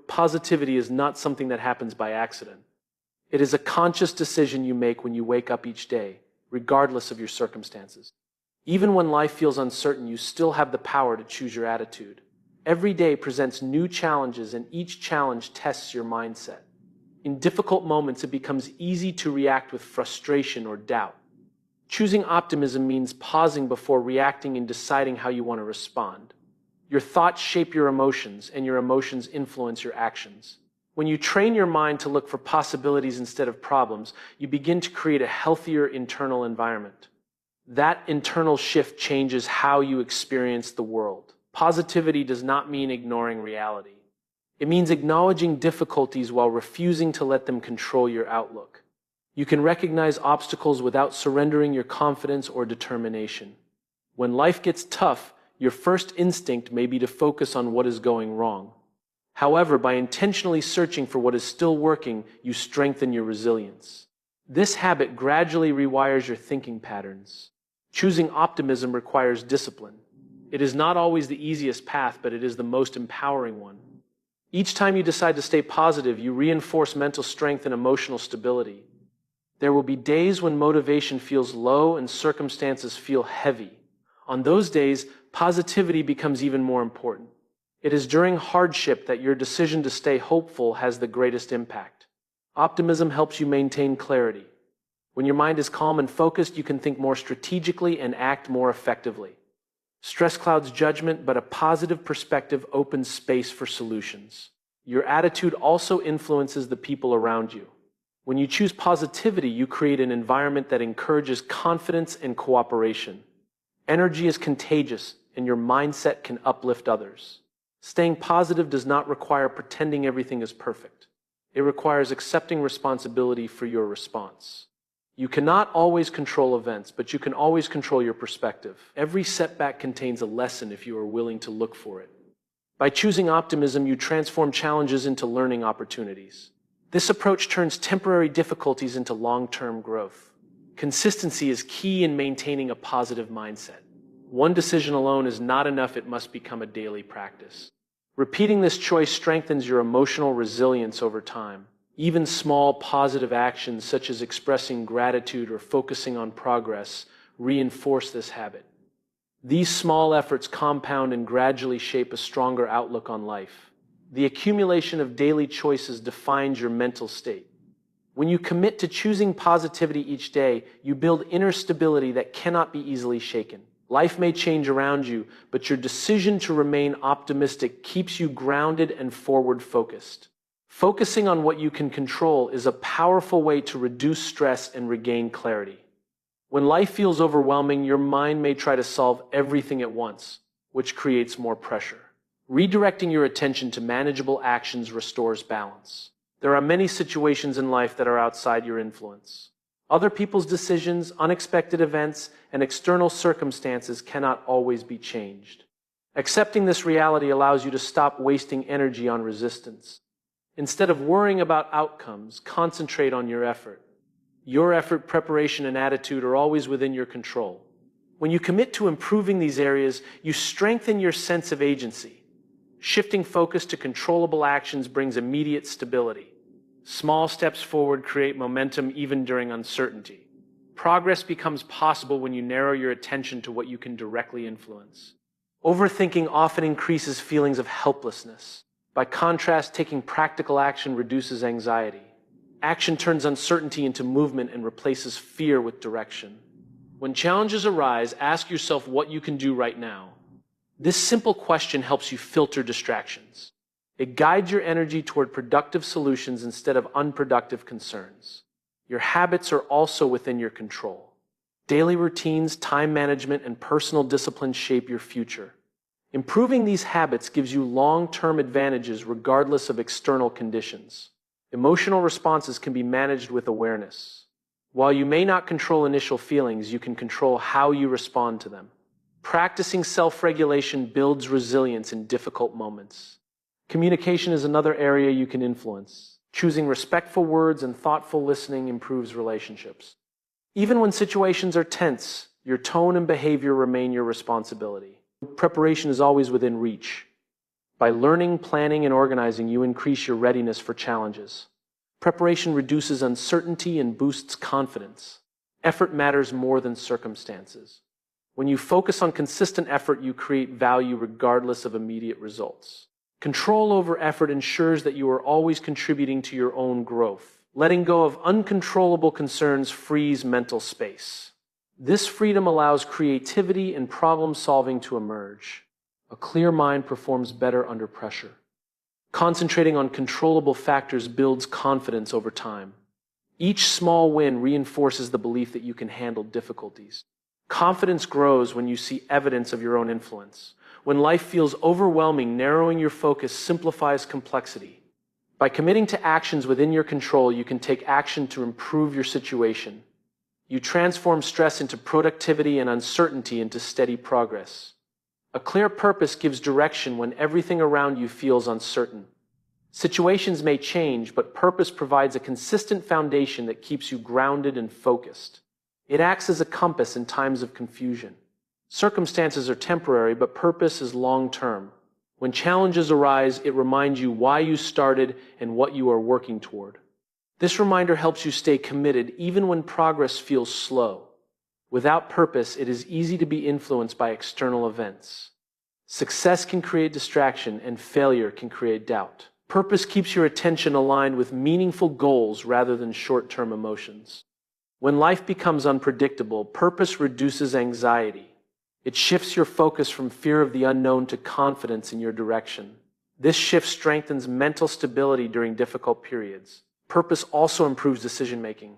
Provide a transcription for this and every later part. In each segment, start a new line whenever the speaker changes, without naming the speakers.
Positivity is not something that happens by accident. It is a conscious decision you make when you wake up each day, regardless of your circumstances. Even when life feels uncertain, you still have the power to choose your attitude. Every day presents new challenges, and each challenge tests your mindset. In difficult moments, it becomes easy to react with frustration or doubt. Choosing optimism means pausing before reacting and deciding how you want to respond. Your thoughts shape your emotions, and your emotions influence your actions. When you train your mind to look for possibilities instead of problems, you begin to create a healthier internal environment. That internal shift changes how you experience the world. Positivity does not mean ignoring reality. It means acknowledging difficulties while refusing to let them control your outlook. You can recognize obstacles without surrendering your confidence or determination. When life gets tough, your first instinct may be to focus on what is going wrong. However, by intentionally searching for what is still working, you strengthen your resilience. This habit gradually rewires your thinking patterns. Choosing optimism requires discipline. It is not always the easiest path, but it is the most empowering one. Each time you decide to stay positive, you reinforce mental strength and emotional stability. There will be days when motivation feels low and circumstances feel heavy. On those days, positivity becomes even more important. It is during hardship that your decision to stay hopeful has the greatest impact. Optimism helps you maintain clarity. When your mind is calm and focused, you can think more strategically and act more effectively. Stress clouds judgment, but a positive perspective opens space for solutions. Your attitude also influences the people around you. When you choose positivity, you create an environment that encourages confidence and cooperation. Energy is contagious, and your mindset can uplift others. Staying positive does not require pretending everything is perfect. It requires accepting responsibility for your response. You cannot always control events, but you can always control your perspective. Every setback contains a lesson if you are willing to look for it. By choosing optimism, you transform challenges into learning opportunities. This approach turns temporary difficulties into long-term growth. Consistency is key in maintaining a positive mindset. One decision alone is not enough, it must become a daily practice. Repeating this choice strengthens your emotional resilience over time. Even small positive actions such as expressing gratitude or focusing on progress reinforce this habit. These small efforts compound and gradually shape a stronger outlook on life. The accumulation of daily choices defines your mental state. When you commit to choosing positivity each day, you build inner stability that cannot be easily shaken. Life may change around you, but your decision to remain optimistic keeps you grounded and forward-focused. Focusing on what you can control is a powerful way to reduce stress and regain clarity. When life feels overwhelming, your mind may try to solve everything at once, which creates more pressure. Redirecting your attention to manageable actions restores balance. There are many situations in life that are outside your influence. Other people's decisions, unexpected events, and external circumstances cannot always be changed. Accepting this reality allows you to stop wasting energy on resistance. Instead of worrying about outcomes, concentrate on your effort. Your effort, preparation, and attitude are always within your control. When you commit to improving these areas, you strengthen your sense of agency. Shifting focus to controllable actions brings immediate stability. Small steps forward create momentum even during uncertainty. Progress becomes possible when you narrow your attention to what you can directly influence. Overthinking often increases feelings of helplessness. By contrast, taking practical action reduces anxiety. Action turns uncertainty into movement and replaces fear with direction. When challenges arise, ask yourself what you can do right now. This simple question helps you filter distractions. It guides your energy toward productive solutions instead of unproductive concerns. Your habits are also within your control. Daily routines, time management, and personal discipline shape your future. Improving these habits gives you long-term advantages regardless of external conditions. Emotional responses can be managed with awareness. While you may not control initial feelings, you can control how you respond to them. Practicing self-regulation builds resilience in difficult moments. Communication is another area you can influence. Choosing respectful words and thoughtful listening improves relationships. Even when situations are tense, your tone and behavior remain your responsibility. Preparation is always within reach. By learning, planning, and organizing, you increase your readiness for challenges. Preparation reduces uncertainty and boosts confidence. Effort matters more than circumstances. When you focus on consistent effort, you create value regardless of immediate results. Control over effort ensures that you are always contributing to your own growth. Letting go of uncontrollable concerns frees mental space. This freedom allows creativity and problem-solving to emerge. A clear mind performs better under pressure. Concentrating on controllable factors builds confidence over time. Each small win reinforces the belief that you can handle difficulties. Confidence grows when you see evidence of your own influence. When life feels overwhelming, narrowing your focus simplifies complexity. By committing to actions within your control, you can take action to improve your situation. You transform stress into productivity and uncertainty into steady progress. A clear purpose gives direction when everything around you feels uncertain. Situations may change, but purpose provides a consistent foundation that keeps you grounded and focused. It acts as a compass in times of confusion. Circumstances are temporary, but purpose is long-term. When challenges arise, it reminds you why you started and what you are working toward. This reminder helps you stay committed even when progress feels slow. Without purpose, it is easy to be influenced by external events. Success can create distraction, and failure can create doubt. Purpose keeps your attention aligned with meaningful goals rather than short-term emotions. When life becomes unpredictable, purpose reduces anxiety. It shifts your focus from fear of the unknown to confidence in your direction. This shift strengthens mental stability during difficult periods. Purpose also improves decision-making.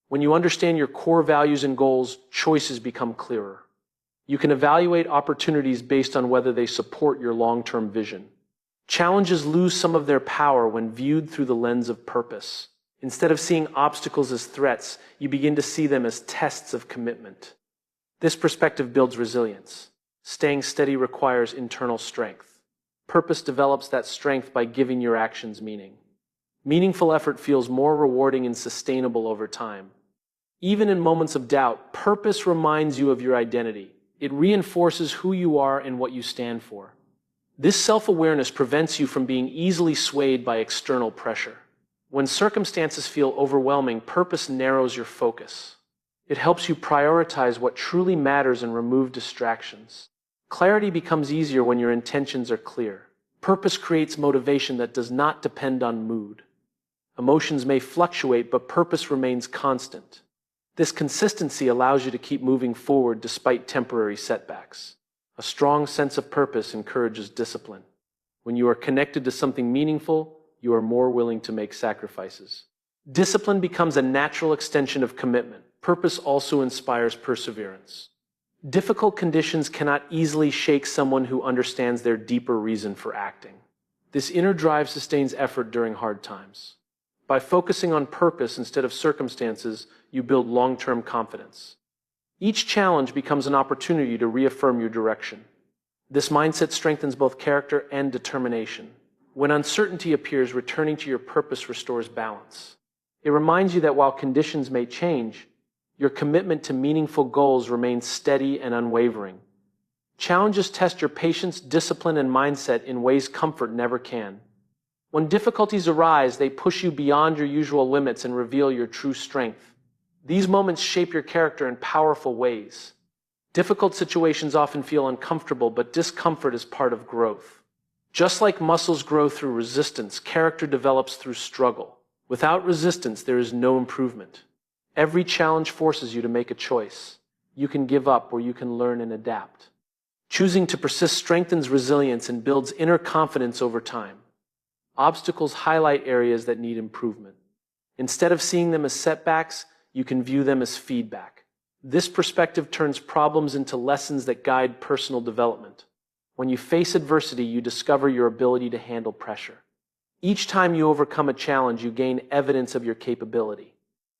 When you understand your core values and goals, choices become clearer. You can evaluate opportunities based on whether they support your long-term vision. Challenges lose some of their power when viewed through the lens of purpose. Instead of seeing obstacles as threats, you begin to see them as tests of commitment. This perspective builds resilience. Staying steady requires internal strength. Purpose develops that strength by giving your actions meaning. Meaningful effort feels more rewarding and sustainable over time. Even in moments of doubt, purpose reminds you of your identity. It reinforces who you are and what you stand for. This self-awareness prevents you from being easily swayed by external pressure. When circumstances feel overwhelming, purpose narrows your focus. It helps you prioritize what truly matters and remove distractions. Clarity becomes easier when your intentions are clear. Purpose creates motivation that does not depend on mood. Emotions may fluctuate, but purpose remains constant. This consistency allows you to keep moving forward despite temporary setbacks. A strong sense of purpose encourages discipline. When you are connected to something meaningful, you are more willing to make sacrifices. Discipline becomes a natural extension of commitment. Purpose also inspires perseverance. Difficult conditions cannot easily shake someone who understands their deeper reason for acting. This inner drive sustains effort during hard times. By focusing on purpose instead of circumstances, you build long-term confidence. Each challenge becomes an opportunity to reaffirm your direction. This mindset strengthens both character and determination. When uncertainty appears, returning to your purpose restores balance. It reminds you that while conditions may change, your commitment to meaningful goals remains steady and unwavering. Challenges test your patience, discipline, and mindset in ways comfort never can. When difficulties arise, they push you beyond your usual limits and reveal your true strength. These moments shape your character in powerful ways. Difficult situations often feel uncomfortable, but discomfort is part of growth. Just like muscles grow through resistance, character develops through struggle. Without resistance, there is no improvement. Every challenge forces you to make a choice. You can give up or you can learn and adapt. Choosing to persist strengthens resilience and builds inner confidence over time. Obstacles highlight areas that need improvement. Instead of seeing them as setbacks, you can view them as feedback. This perspective turns problems into lessons that guide personal development. When you face adversity, you discover your ability to handle pressure. Each time you overcome a challenge, you gain evidence of your capability.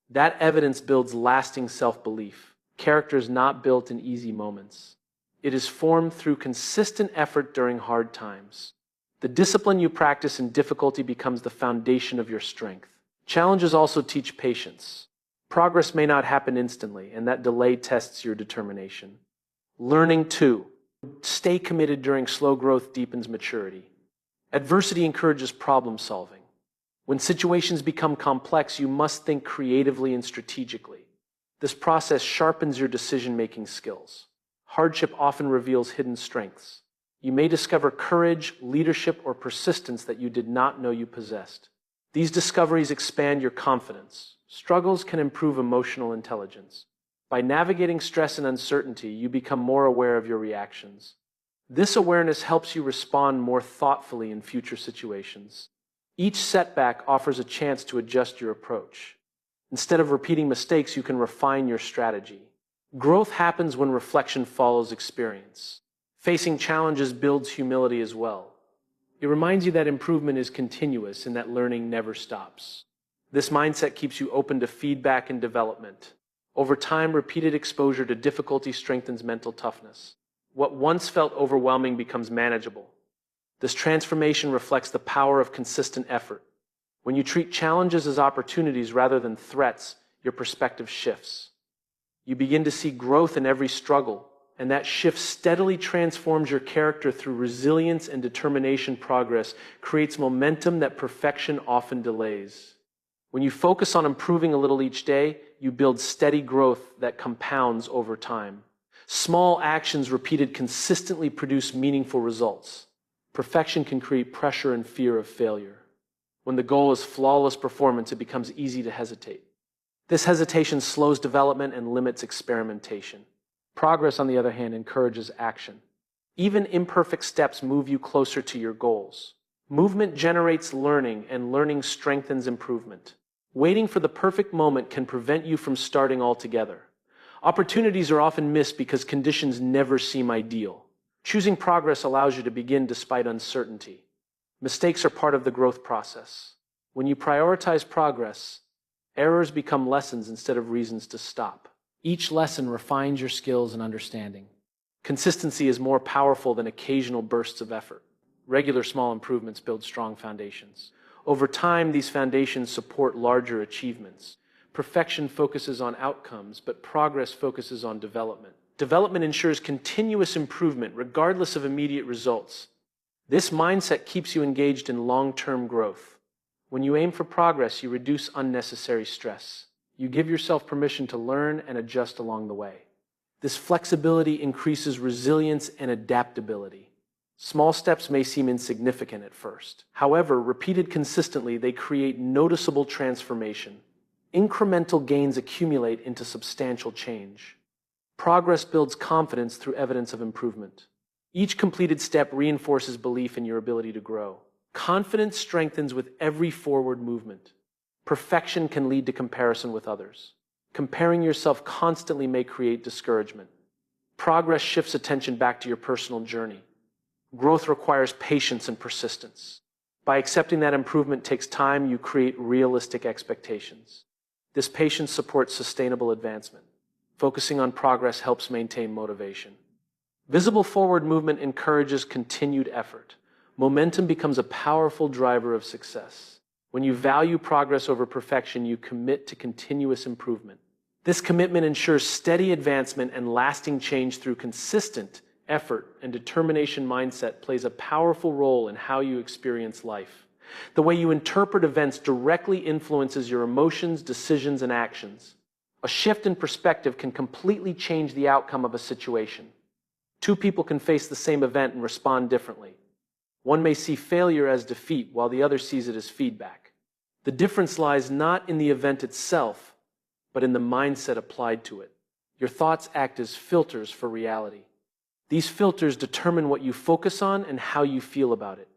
That evidence builds lasting self-belief. Character is not built in easy moments. It is formed through consistent effort during hard times. The discipline you practice in difficulty becomes the foundation of your strength. Challenges also teach patience. Progress may not happen instantly, and that delay tests your determination. Learning to stay committed during slow growth deepens maturity. Adversity encourages problem solving. When situations become complex, you must think creatively and strategically. This process sharpens your decision-making skills. Hardship often reveals hidden strengths. You may discover courage, leadership, or persistence that you did not know you possessed. These discoveries expand your confidence. Struggles can improve emotional intelligence. By navigating stress and uncertainty, you become more aware of your reactions. This awareness helps you respond more thoughtfully in future situations. Each setback offers a chance to adjust your approach. Instead of repeating mistakes, you can refine your strategy. Growth happens when reflection follows experience. Facing challenges builds humility as well. It reminds you that improvement is continuous and that learning never stops. This mindset keeps you open to feedback and development. Over time, repeated exposure to difficulty strengthens mental toughness. What once felt overwhelming becomes manageable. This transformation reflects the power of consistent effort. When you treat challenges as opportunities rather than threats, your perspective shifts. You begin to see growth in every struggle, and that shift steadily transforms your character through resilience and determination. Progress creates momentum that perfection often delays. When you focus on improving a little each day, you build steady growth that compounds over time. Small actions repeated consistently produce meaningful results. Perfection can create pressure and fear of failure. When the goal is flawless performance, it becomes easy to hesitate. This hesitation slows development and limits experimentation. Progress, on the other hand, encourages action. Even imperfect steps move you closer to your goals. Movement generates learning, and learning strengthens improvement. Waiting for the perfect moment can prevent you from starting altogether. Opportunities are often missed because conditions never seem ideal. Choosing progress allows you to begin despite uncertainty. Mistakes are part of the growth process. When you prioritize progress, errors become lessons instead of reasons to stop. Each lesson refines your skills and understanding. Consistency is more powerful than occasional bursts of effort. Regular small improvements build strong foundations. Over time, these foundations support larger achievements. Perfection focuses on outcomes, but progress focuses on development. Development ensures continuous improvement regardless of immediate results. This mindset keeps you engaged in long-term growth. When you aim for progress, you reduce unnecessary stress. You give yourself permission to learn and adjust along the way. This flexibility increases resilience and adaptability. Small steps may seem insignificant at first. However, repeated consistently, they create noticeable transformation. Incremental gains accumulate into substantial change. Progress builds confidence through evidence of improvement. Each completed step reinforces belief in your ability to grow. Confidence strengthens with every forward movement. Perfection can lead to comparison with others. Comparing yourself constantly may create discouragement. Progress shifts attention back to your personal journey. Growth requires patience and persistence. By accepting that improvement takes time, you create realistic expectations. This patience supports sustainable advancement. Focusing on progress helps maintain motivation. Visible forward movement encourages continued effort. Momentum becomes a powerful driver of success. When you value progress over perfection, you commit to continuous improvement. This commitment ensures steady advancement and lasting change through consistent effort and determination. Mindset plays a powerful role in how you experience life. The way you interpret events directly influences your emotions, decisions, and actions. A shift in perspective can completely change the outcome of a situation. Two people can face the same event and respond differently. One may see failure as defeat, while the other sees it as feedback. The difference lies not in the event itself, but in the mindset applied to it. Your thoughts act as filters for reality. These filters determine what you focus on and how you feel about it.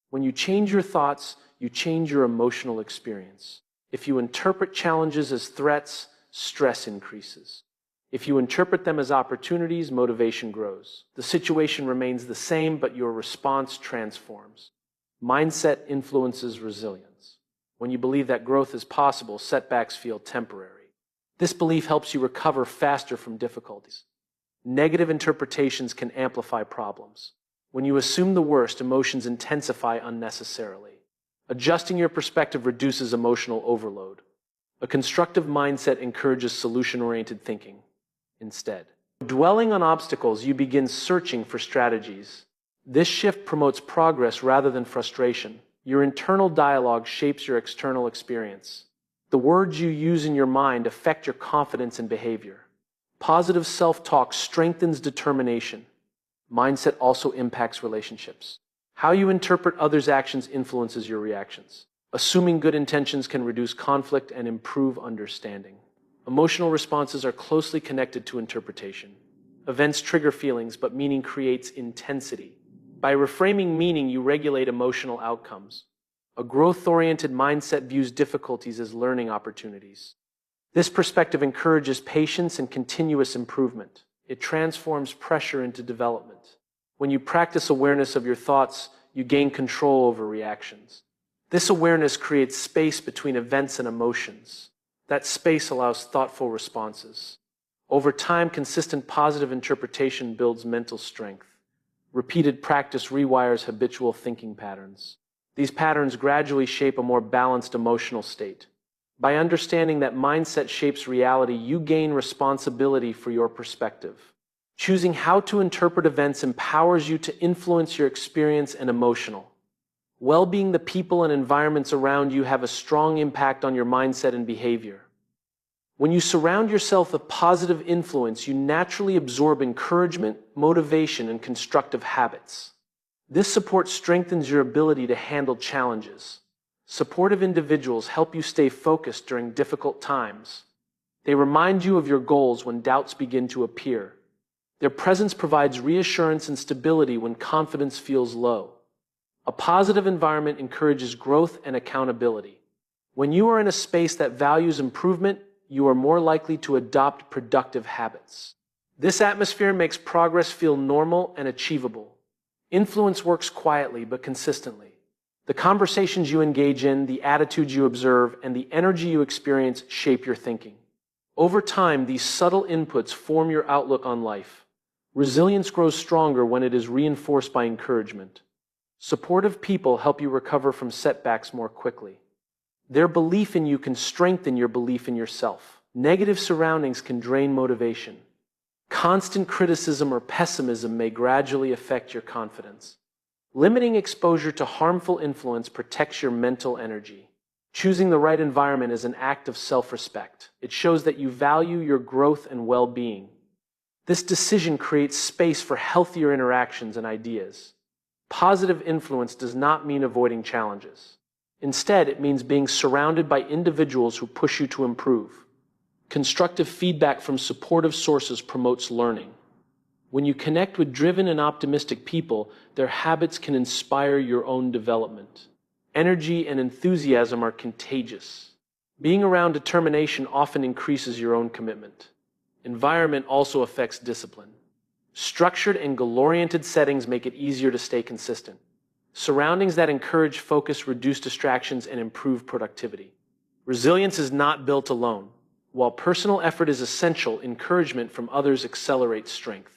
When you change your thoughts, you change your emotional experience. If you interpret challenges as threats, stress increases. If you interpret them as opportunities, motivation grows. The situation remains the same, but your response transforms. Mindset influences resilience. When you believe that growth is possible, setbacks feel temporary. This belief helps you recover faster from difficulties. Negative interpretations can amplify problems. When you assume the worst, emotions intensify unnecessarily. Adjusting your perspective reduces emotional overload. A constructive mindset encourages solution-oriented thinking. Instead, dwelling on obstacles, you begin searching for strategies. This shift promotes progress rather than frustration. Your internal dialogue shapes your external experience. The words you use in your mind affect your confidence and behavior. Positive self-talk strengthens determination. Mindset also impacts relationships. How you interpret others' actions influences your reactions. Assuming good intentions can reduce conflict and improve understanding. Emotional responses are closely connected to interpretation. Events trigger feelings, but meaning creates intensity. By reframing meaning, you regulate emotional outcomes. A growth-oriented mindset views difficulties as learning opportunities. This perspective encourages patience and continuous improvement. It transforms pressure into development. When you practice awareness of your thoughts, you gain control over reactions. This awareness creates space between events and emotions. That space allows thoughtful responses. Over time, consistent positive interpretation builds mental strength. Repeated practice rewires habitual thinking patterns. These patterns gradually shape a more balanced emotional state. By understanding that mindset shapes reality, you gain responsibility for your perspective. Choosing how to interpret events empowers you to influence your experience and emotional well-being. The people and environments around you have a strong impact on your mindset and behavior. When you surround yourself with positive influence, you naturally absorb encouragement, motivation, and constructive habits. This support strengthens your ability to handle challenges. Supportive individuals help you stay focused during difficult times. They remind you of your goals when doubts begin to appear. Their presence provides reassurance and stability when confidence feels low. A positive environment encourages growth and accountability. When you are in a space that values improvement, you are more likely to adopt productive habits. This atmosphere makes progress feel normal and achievable. Influence works quietly but consistently. The conversations you engage in, the attitudes you observe, and the energy you experience shape your thinking. Over time, these subtle inputs form your outlook on life. Resilience grows stronger when it is reinforced by encouragement. Supportive people help you recover from setbacks more quickly. Their belief in you can strengthen your belief in yourself. Negative surroundings can drain motivation. Constant criticism or pessimism may gradually affect your confidence. Limiting exposure to harmful influence protects your mental energy. Choosing the right environment is an act of self-respect. It shows that you value your growth and well-being. This decision creates space for healthier interactions and ideas. Positive influence does not mean avoiding challenges. Instead, it means being surrounded by individuals who push you to improve. Constructive feedback from supportive sources promotes learning. When you connect with driven and optimistic people, their habits can inspire your own development. Energy and enthusiasm are contagious. Being around determination often increases your own commitment. Environment also affects discipline. Structured and goal-oriented settings make it easier to stay consistent. Surroundings that encourage focus reduce distractions and improve productivity. Resilience is not built alone. While personal effort is essential, encouragement from others accelerates strength.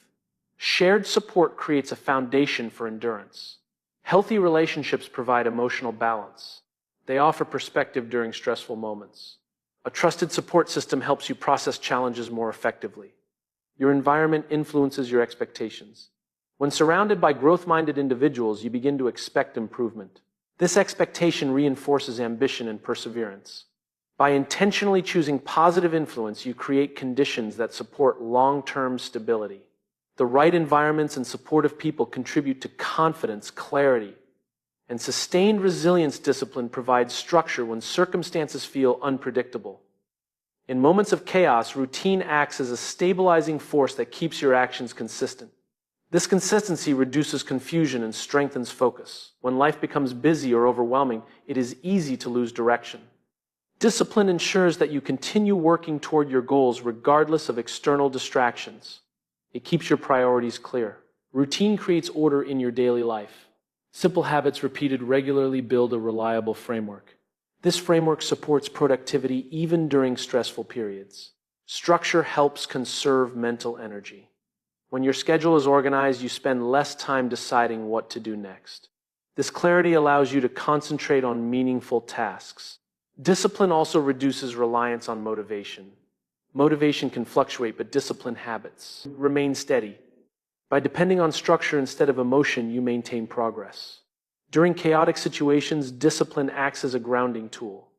Shared support creates a foundation for endurance. Healthy relationships provide emotional balance. They offer perspective during stressful moments. A trusted support system helps you process challenges more effectively. Your environment influences your expectations. When surrounded by growth-minded individuals, you begin to expect improvement. This expectation reinforces ambition and perseverance. By intentionally choosing positive influence, you create conditions that support long-term stability. The right environments and supportive people contribute to confidence, clarity, and sustained resilience. Discipline provides structure when circumstances feel unpredictable. In moments of chaos, routine acts as a stabilizing force that keeps your actions consistent. This consistency reduces confusion and strengthens focus. When life becomes busy or overwhelming, it is easy to lose direction. Discipline ensures that you continue working toward your goals regardless of external distractions. It keeps your priorities clear. Routine creates order in your daily life. Simple habits repeated regularly build a reliable framework. This framework supports productivity even during stressful periods. Structure helps conserve mental energy. When your schedule is organized, you spend less time deciding what to do next. This clarity allows you to concentrate on meaningful tasks. Discipline also reduces reliance on motivation. Motivation can fluctuate, but discipline habits remain steady. By depending on structure instead of emotion, you maintain progress. During chaotic situations, discipline acts as a grounding tool.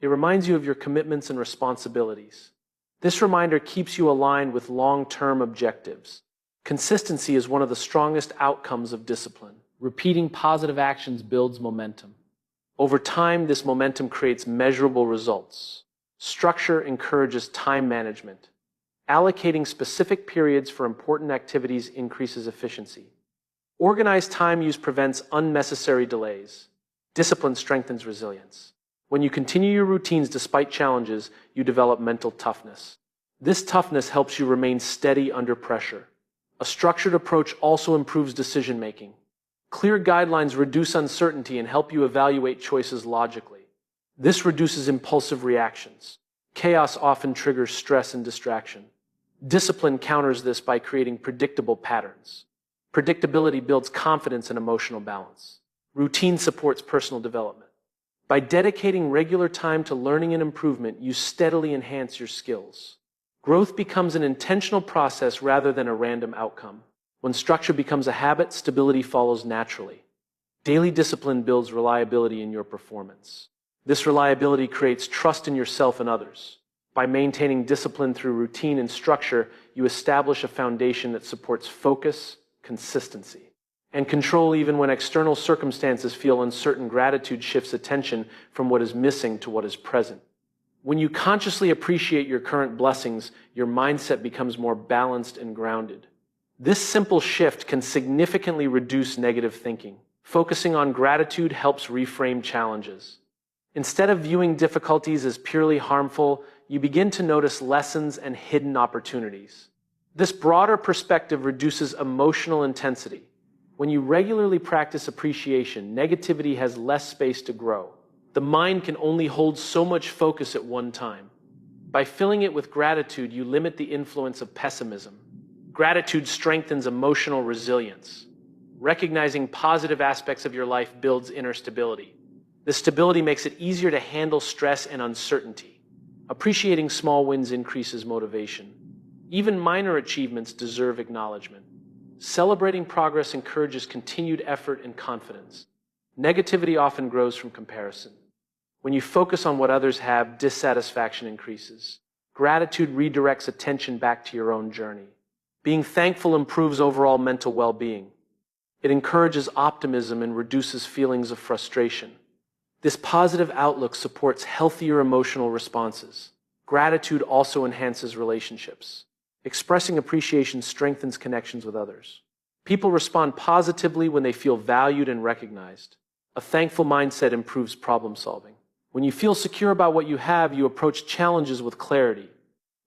It reminds you of your commitments and responsibilities. This reminder keeps you aligned with long-term objectives. Consistency is one of the strongest outcomes of discipline. Repeating positive actions builds momentum. Over time, this momentum creates measurable results. Structure encourages time management. Allocating specific periods for important activities increases efficiency. Organized time use prevents unnecessary delays. Discipline strengthens resilience. When you continue your routines despite challenges, you develop mental toughness. This toughness helps you remain steady under pressure. A structured approach also improves decision-making. Clear guidelines reduce uncertainty and help you evaluate choices logically. This reduces impulsive reactions. Chaos often triggers stress and distraction. Discipline counters this by creating predictable patterns. Predictability builds confidence and emotional balance. Routine supports personal development. By dedicating regular time to learning and improvement, you steadily enhance your skills. Growth becomes an intentional process rather than a random outcome. When structure becomes a habit, stability follows naturally. Daily discipline builds reliability in your performance. This reliability creates trust in yourself and others. By maintaining discipline through routine and structure, you establish a foundation that supports focus, consistency, and control even when external circumstances feel uncertain. Gratitude shifts attention from what is missing to what is present. When you consciously appreciate your current blessings, your mindset becomes more balanced and grounded. This simple shift can significantly reduce negative thinking. Focusing on gratitude helps reframe challenges. Instead of viewing difficulties as purely harmful, you begin to notice lessons and hidden opportunities. This broader perspective reduces emotional intensity. When you regularly practice appreciation, negativity has less space to grow. The mind can only hold so much focus at one time. By filling it with gratitude, you limit the influence of pessimism. Gratitude strengthens emotional resilience. Recognizing positive aspects of your life builds inner stability. This stability makes it easier to handle stress and uncertainty. Appreciating small wins increases motivation. Even minor achievements deserve acknowledgement. Celebrating progress encourages continued effort and confidence. Negativity often grows from comparison. When you focus on what others have, dissatisfaction increases. Gratitude redirects attention back to your own journey. Being thankful improves overall mental well-being. It encourages optimism and reduces feelings of frustration. This positive outlook supports healthier emotional responses. Gratitude also enhances relationships. Expressing appreciation strengthens connections with others. People respond positively when they feel valued and recognized. A thankful mindset improves problem solving. When you feel secure about what you have, you approach challenges with clarity.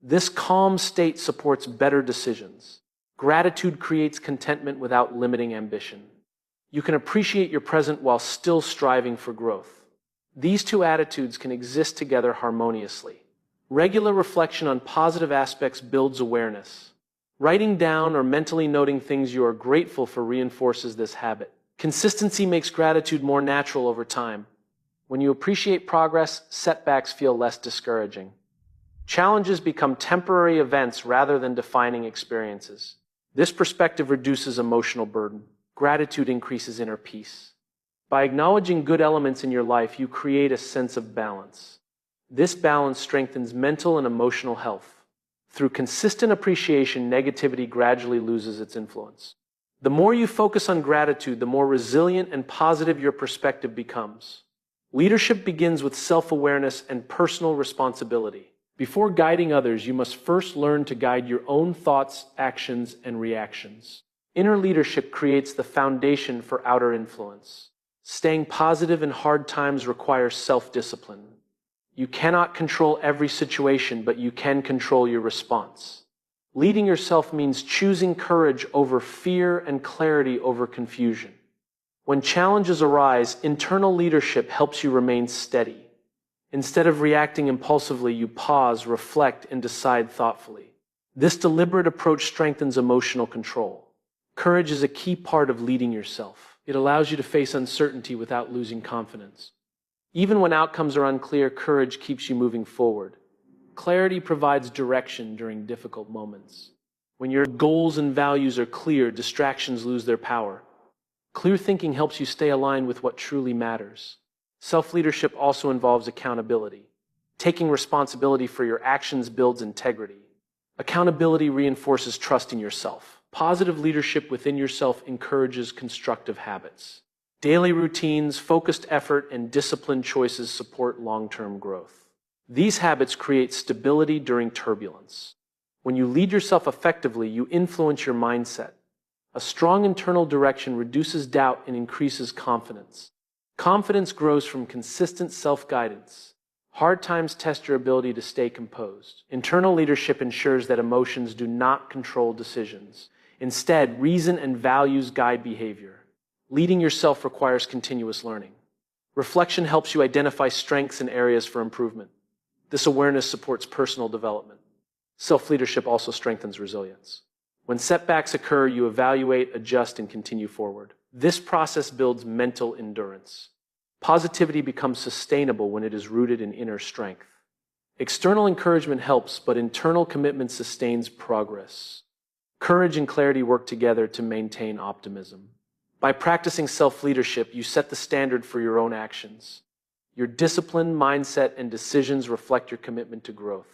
This calm state supports better decisions. Gratitude creates contentment without limiting ambition. You can appreciate your present while still striving for growth. These two attitudes can exist together harmoniously. Regular reflection on positive aspects builds awareness. Writing down or mentally noting things you are grateful for reinforces this habit. Consistency makes gratitude more natural over time. When you appreciate progress, setbacks feel less discouraging. Challenges become temporary events rather than defining experiences. This perspective reduces emotional burden. Gratitude increases inner peace. By acknowledging good elements in your life, you create a sense of balance. This balance strengthens mental and emotional health. Through consistent appreciation, negativity gradually loses its influence. The more you focus on gratitude, the more resilient and positive your perspective becomes. Leadership begins with self-awareness and personal responsibility. Before guiding others, you must first learn to guide your own thoughts, actions, and reactions. Inner leadership creates the foundation for outer influence. Staying positive in hard times requires self-discipline. You cannot control every situation, but you can control your response. Leading yourself means choosing courage over fear and clarity over confusion. When challenges arise, internal leadership helps you remain steady. Instead of reacting impulsively, you pause, reflect, and decide thoughtfully. This deliberate approach strengthens emotional control. Courage is a key part of leading yourself. It allows you to face uncertainty without losing confidence. Even when outcomes are unclear, courage keeps you moving forward. Clarity provides direction during difficult moments. When your goals and values are clear, distractions lose their power. Clear thinking helps you stay aligned with what truly matters. Self-leadership also involves accountability. Taking responsibility for your actions builds integrity. Accountability reinforces trust in yourself. Positive leadership within yourself encourages constructive habits. Daily routines, focused effort, and disciplined choices support long-term growth. These habits create stability during turbulence. When you lead yourself effectively, you influence your mindset. A strong internal direction reduces doubt and increases confidence. Confidence grows from consistent self-guidance. Hard times test your ability to stay composed. Internal leadership ensures that emotions do not control decisions. Instead, reason and values guide behavior. Leading yourself requires continuous learning. Reflection helps you identify strengths and areas for improvement. This awareness supports personal development. Self-leadership also strengthens resilience. When setbacks occur, you evaluate, adjust, and continue forward. This process builds mental endurance. Positivity becomes sustainable when it is rooted in inner strength. External encouragement helps, but internal commitment sustains progress. Courage and clarity work together to maintain optimism. By practicing self-leadership, you set the standard for your own actions. Your discipline, mindset, and decisions reflect your commitment to growth.